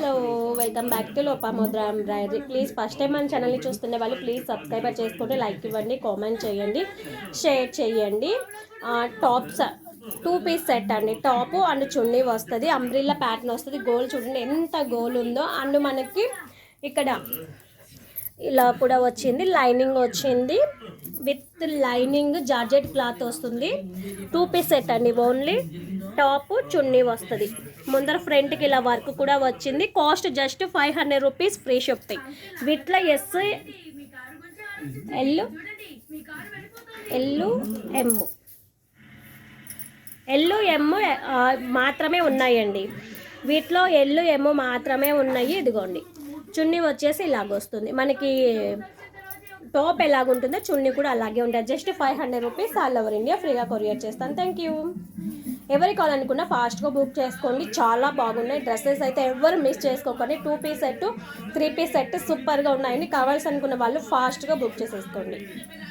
Hello, welcome back to Lopamudra embroidery. Please first time మన ఛానల్ని చూస్తున్న వాళ్ళు ప్లీజ్ సబ్స్క్రైబ్ చేసుకుంటే లైక్ ఇవ్వండి, కామెంట్ చేయండి, షేర్ చేయండి. టాప్స్ 2 పీస్ సెట్ అండి. టాపు అండ్ చున్నీ వస్తుంది, అంబ్రిల్లా ప్యాటర్న్ వస్తుంది. గోల్ చూడండి ఎంత గోల్ ఉందో. అండ్ మనకి ఇక్కడ ఇలా కూడా వచ్చింది, లైనింగ్ వచ్చింది. విత్ లైనింగ్ జార్జెట్ క్లాత్ వస్తుంది. 2 పీస్ సెట్ అండి. ఓన్లీ టాప్ చున్నీ వస్తుంది. ముందర ఫ్రంట్కి ఇలా వర్క్ కూడా వచ్చింది. Cost just 500 rupees, free shipping. వీటిలో ఎస్ ఎల్ ఎమ్ మాత్రమే ఉన్నాయండి. వీటిలో ఎమ్ మాత్రమే ఉన్నాయి. ఇదిగోండి, చున్నీ వచ్చేసి ఇలాగొస్తుంది. మనకి టాప్ ఎలాగుంటుందో చున్నీ కూడా అలాగే ఉంటుంది. Just 500 rupees, all over India ఫ్రీగా కొరియర్ చేస్తాను. Thank you. ఎవరికి కావాలనుకున్నా ఫాస్ట్గా బుక్ చేసుకోండి. చాలా బాగున్నాయి డ్రెస్సెస్ అయితే, ఎవరు మిస్ చేసుకోకండి. 2 పీస్ సెట్, 3 పీస్ సెట్ సూపర్గా ఉన్నాయండి. కావాల్సి అనుకున్న వాళ్ళు ఫాస్ట్గా బుక్ చేసేసుకోండి.